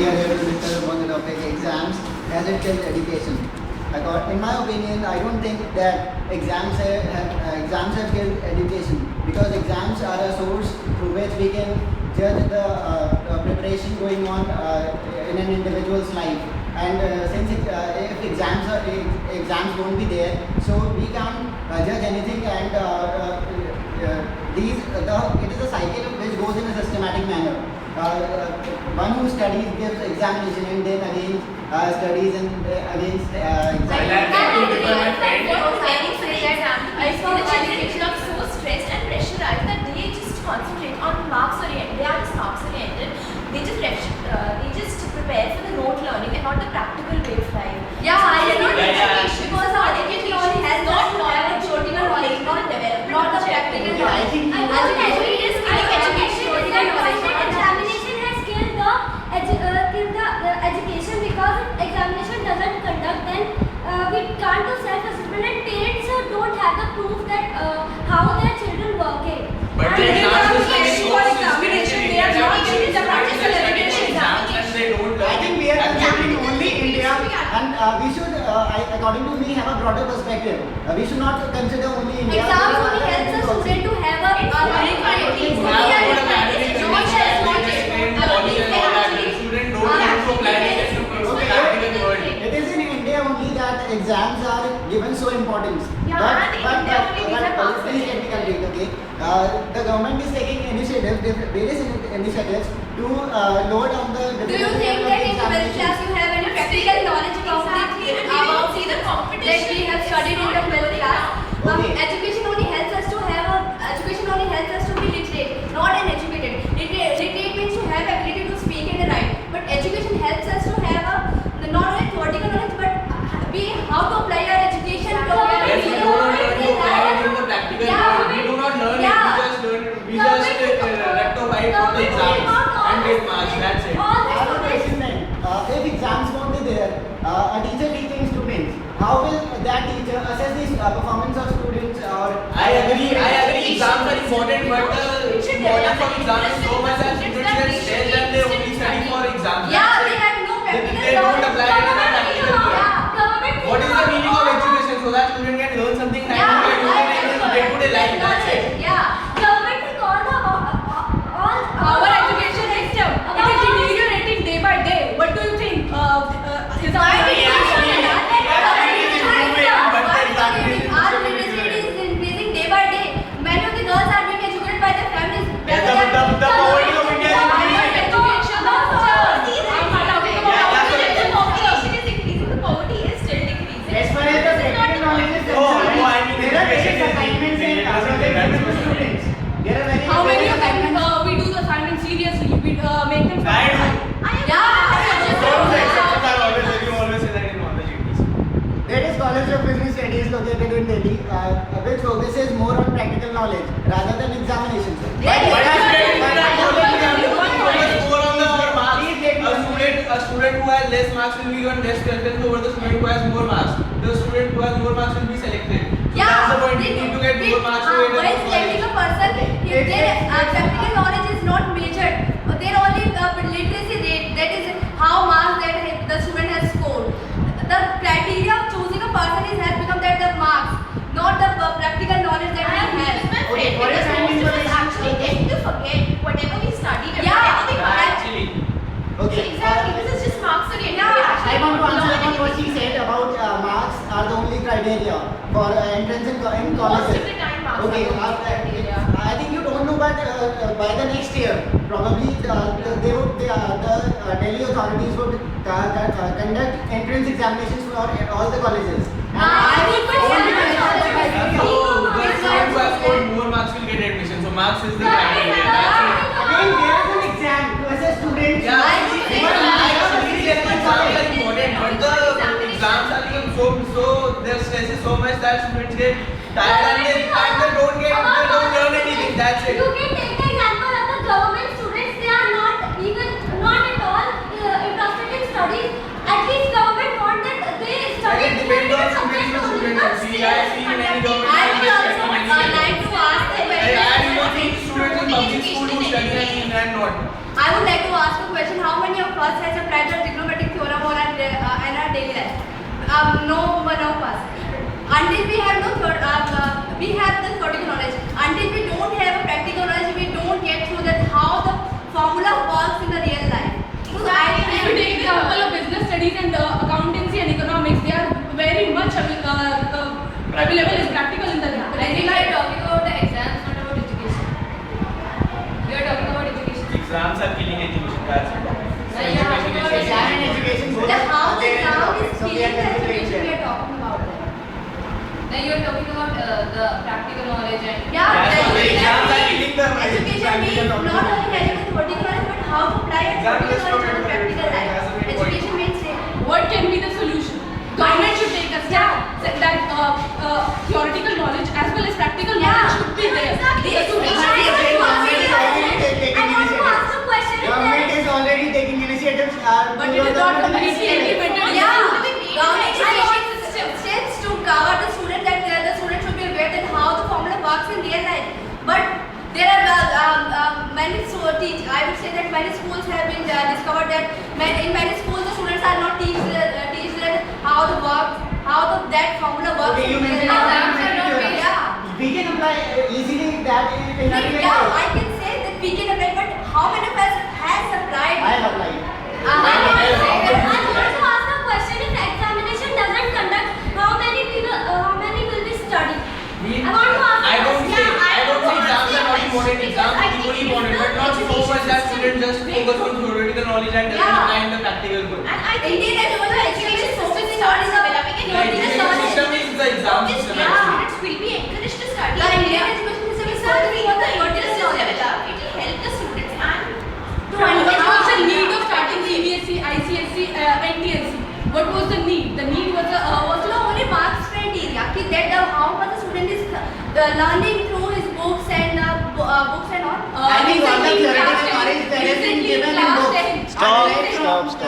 we are here to discuss about the topic exams as it kills education. In my opinion, I don't think that exams have killed education, because exams are a source through which we can judge the preparation going on in an individual's life. And since if exams won't be there, so we can't judge anything. And it is a cycle which goes in a systematic manner. One who studies gives examination and then again studies and against exam. Children are so stressed and pressurized that they just concentrate on marks oriented. They are just marks oriented. They just prepare for the rote learning and not the practical way of life. Yeah, so I agree. education Because our education only has not the theoretical knowledge, not development, not the practical knowledge. I think Education has killed the education, because examination doesn't conduct, then we can't do self-assessment, and parents don't have the proof that how their children working. But And the they exam are system is so examination, they are not giving the practical examination evidence. and they don't I think we are and considering they- only India, and we should, according to me, have a broader perspective. We should not consider only India. Exams only helps a student to have a learning qualities. We have got a academic condition that they explain knowledge and all that. The student don't want to apply it to practical world. It is in India only that exams are given so importance. Yeah, and in India only these are marks please let me complete, okay? The government is taking various initiatives to lower down the. Do you think that in 12th class you have any practical knowledge about Exactly, it? and we don't see the competition. That we have studied in the 12th class. Okay. Education only helps us to have be literate, not uneducated. Literate means to have ability to speak and write. But education helps us to have not only theoretical knowledge, but how to apply our education. Yes, we do not learn to apply it in the practical world. We do not learn it. We just rectify it for the exams and get marks. That's it. All I have a this question then. If exams won't be there, a teacher teaching students, how will that teacher assess the performance of students? Or I agree. Exams are important, but the importance of exams is so much that students get stressed and they only study for exams. Yeah, That's they it. have no practical They don't apply it in the practical world. Government What is the meaning of education? So that student can learn something that he can use in his day-to-day life. That's it. Yeah, government will call all Our education system, it is deteriorating day by day. What do you think? Is our Our literacy is increasing day by day. Many of the girls are being educated by their families. The poverty of India is increasing. as far as the practical knowledge is concerned, I mean there are various education is assignments and related to assignments to students. There are How many of them assignments. we do the assignment seriously? We make them. There is College of Business Studies located in Delhi, which focuses more on practical knowledge rather than examinations. A student who has less marks will be given less preference over the student who has more marks. The student who has more marks will be selected. So that's the point. You need to get more marks to enter While the selecting a person, if their practical knowledge is not measured, their only literacy rate, that is how marks that the student has scored. The criteria of choosing a person has become that the marks, not the practical knowledge that he has. Okay, for your time information. Actually get to forget whatever we studied. Yeah, everything. Actually, Okay. Exactly. This is just marks oriented. I want to answer on what she said about marks are the only criteria for entrance in colleges. Most of the time marks Okay, are the only criteria. I think you don't know, but by the next year, probably the Delhi authorities would conduct entrance examinations for all the colleges. the student who has scored more marks will get admission. So marks is the criteria. That's it. Again, there is an exam to assess students. Yeah, exams are important, but the exams are so their stress is so much that students get tired and they don't learn anything. That's it. You can take the example of the government students. They are not at all interested in studies. At least government want that they study. It depends on student to student. See, I have seen many government I would students also studying many like to ask a question. I even see students in public school who study and not. I would like to ask a question. How many of us has a no one of us. Until we have we have the theoretical knowledge. Until we don't have a practical knowledge, we don't get through that how the formula works in the real life. So If you take example of business studies and accountancy and economics, they are very much available and practical in the I real think life. we are talking about the exams, not about education. We are talking about education. Exams are killing education. That's it. So Yeah, education yeah, is yeah. Exam and education both The how are the there in exam topic. is So we killing are the considering education we that. are talking about. Now you are talking about the practical knowledge and That's that what the is- exams that are is- killing the education means not only having the theoretical knowledge but how to apply that Exam theoretical is knowledge not to the practical life. that's a very point. Education means What can be the solution? Government should take a step that theoretical knowledge as well as practical knowledge should be there. Exactly. The students should be Government is already taking I want to initiatives. ask a question. Government is already taking initiatives. But it is not completely implemented. Yeah, Government government education is taking steps to cover the student that the student should be aware that how the formula works in real life. But there are many I would say that many schools have been discovered that in many schools the students are not teach how the that formula works. Okay, you in real mentioned life. exams and Yeah. theorems. We can apply easily that in every Yeah, I can say that we can apply, but how many of us has applied? I have applied. I want to say that. I want to ask a question. If examination doesn't conduct, how many will be studying? I want to ask. I don't say exams are not important. Exams are equally important, but not so much that students just focus on theoretical knowledge and doesn't Yeah. apply in the practical world. And I think Indian education system is not developing in The education system is the exam system actually. students will be encouraged to study. The Indian education system is Exactly. focusing on the If theoretical this is knowledge. developed, it will help the students and To What understand. was the need of starting CBSE, ICSE, NTSE? What was the need? The need was No, only marks criteria. That how much the student is learning through his books and all. I think